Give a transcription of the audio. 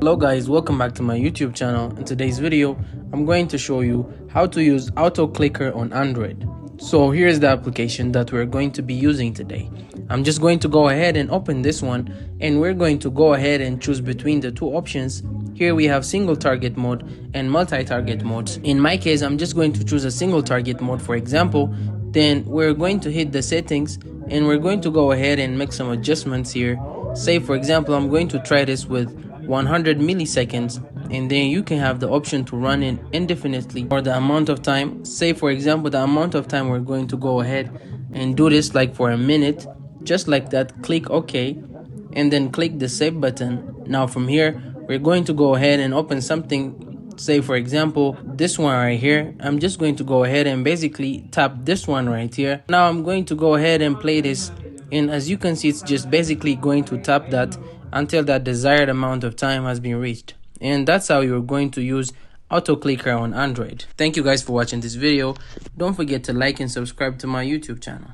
Hello guys, welcome back to my YouTube channel. In today's video, I'm going to show you how to use autoclicker on Android. So here's the application that we're going to be using today. I'm just going to go ahead and open this one, and we're going to go ahead and choose between the two options. Here we have single target mode and multi-target modes. In my case, I'm just going to choose a single target mode, for example. Then we're going to hit the settings, and we're going to go ahead and make some adjustments here. Say for example, I'm going to try this with 100 milliseconds, and then you can have the option to run it indefinitely for the amount of time. Say for example, the amount of time we're going to go ahead and do this like for a minute, just like that. Click OK, and then click the save button. Now from here, we're going to go ahead and open something. Say for example, this one right here. I'm just going to go ahead and basically tap this one right here. Now I'm going to go ahead and play this, and as you can see, it's just basically going to tap that until that desired amount of time has been reached. And that's how you're going to use autoclicker on Android. Thank you guys for watching this video. Don't forget to like and subscribe to my YouTube channel.